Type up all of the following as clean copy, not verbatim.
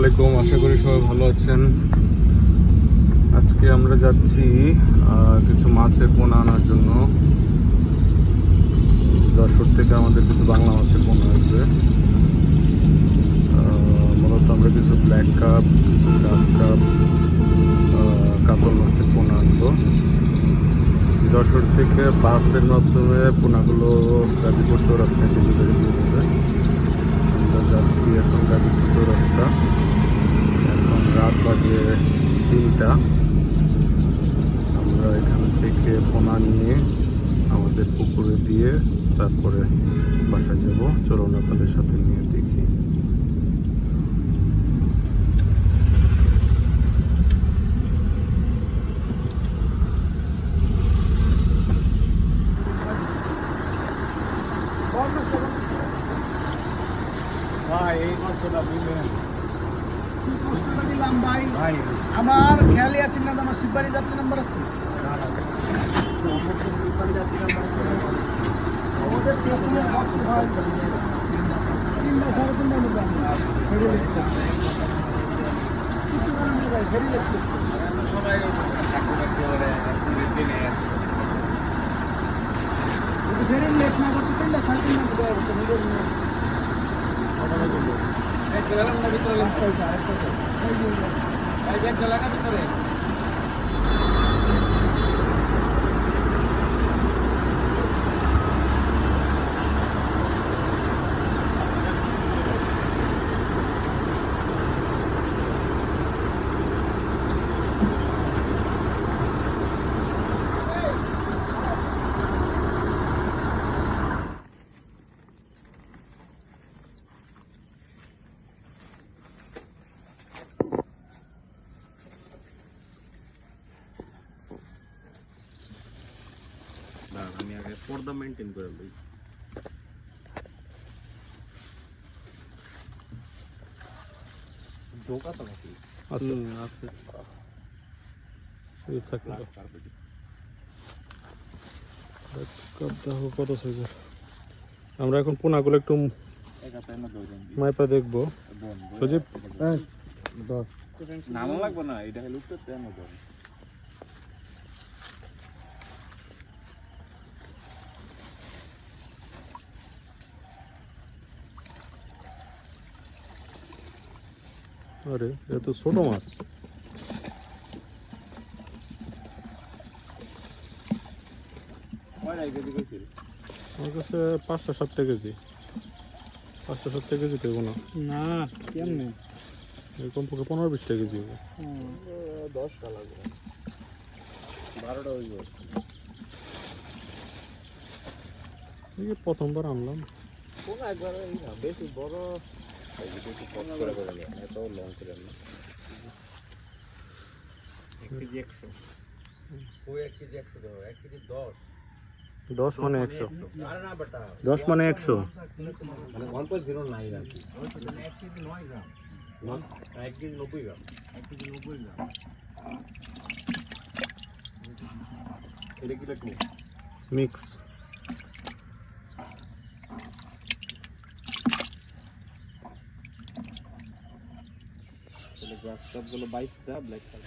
আলাইকুম, আশা করি সবাই ভালো আছেন। আজকে আমরা যাচ্ছি কিছু মাছের পোনা আনার জন্য। যশোর থেকে আমাদের কিছু বাংলা মাছের পোনা আসবে। মূলত আমরা কিছু ব্ল্যাক কাপ, কিছু গ্রাস কাপ, কাতল মাছের পোনা আনবো। যশোর থেকে বাসের মাধ্যমে পোনাগুলো গাজীপুর চৌরাস্তায় ডেলিভারি দিয়ে দেবে। আমরা যাচ্ছি এখন গাজীপুর চৌরাস্তা। এখন রাত বাজে 3টা। আমরা এখান থেকে পোনা নিয়ে আমাদের পুকুরে দিয়ে তারপরে বাসায় যাব। চলুন আপনাদের সাথে নিয়ে দেখি। ভাই এই কষ্টটা বুঝলেন, কি কষ্টটা দিলাম ভাই। ভাই আমার খেয়ালই আছে না, আমার শিববাড়ি যাত্রী নাম্বার আছে। আমাদের পেছনে কষ্ট হয় 3 বা 3.5 নিলাম ফেরি লিখতে ভাই, ফেরি লিখতে ফেরি লেখ না করতে 3 বা 3.5 নিলাম নিজের ভিতরে আমি আগে পর্দা মেনটেন করে লই। দোকা তো নাকি আছে আছে এই থাকলে কত সাইজের। আমরা এখন পোনাগুলো একটু মাইপা দেখবো। সজীব নামও লাগবে না, এটা হলো উত্তর তেন ধরে। আরে এটা তো ছোট মাছ। আমার কাছে 5-7 কেজি, 5-7 কেজি পেবো না। না কেমনে এরকম পক্ষে 15-20 কেজি হবে। 10টা লাগবে, 12টা হয়ে যাবে। এই প্রথমবার আনলাম। কোন একবার বেশি বড় একটু কম করে করে নেয়, এত লং করে না। 1 কেজি 100, ও 1 কেজি 100 দাও, 1 কেজি 10 মানে 100। আরে না বেটা, 10 মানে 100। মানে 1.09 আর কি। 1 কেজি 9 গ্রাম, 1 কেজি 90 গ্রাম, 1 কেজি 90 গ্রাম। এটা কি লাগবে? মিক্স। তাহলে গ্রাস কাপগুলো 22টা, ব্ল্যাক কাপ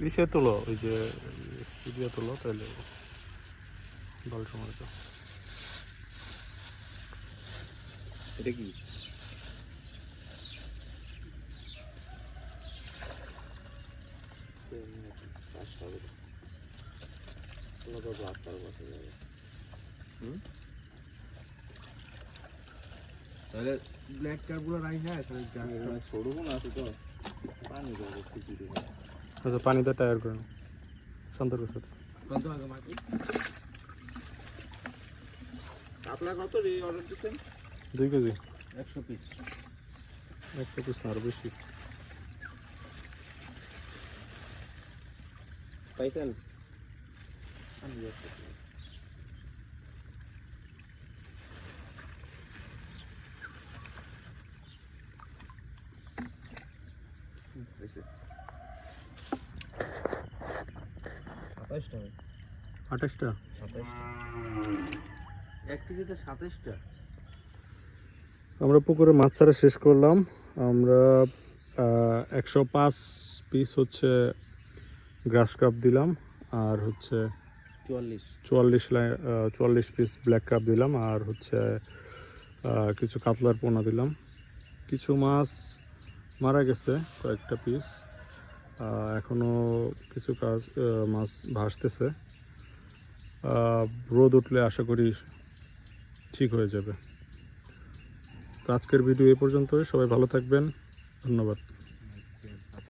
ইসে তোলো, ওই যে দিয়ে তোলো, তাহলে ভালো সময় তো। এটা কি? তাহলে ব্ল্যাক কাপগুলো রাই হ্যাঁ, তাহলে সরবো না তো পানি দেবো খিচুড়ি দেবো। আচ্ছা, পানিতে টায়ার করে নাও সন্তর্কের সাথে। কত আগে মাটি আপনার কত অর্ডার দিচ্ছেন? 2 কেজি, 100 পিস। 100 পিস না, আরো বেশি। পাইছেন? আঠাশটা। 1 কেজিতে 27টা। আমরা পুকুরে মাছ ছাড়া শেষ করলাম। আমরা 105 পিস হচ্ছে গ্রাস কাপ দিলাম, আর হচ্ছে 44 পিস ব্ল্যাক কাপ দিলাম, আর হচ্ছে কিছু কাতলার পোনা দিলাম। কিছু মাছ মারা গেছে, কয়েকটা পিস। এখনও কিছু মাছ ভাসতেছে। রোদ উঠলে আশা করি ঠিক হয়ে যাবে। তো আজকের ভিডিও এই পর্যন্তই। সবাই ভালো থাকবেন, ধন্যবাদ।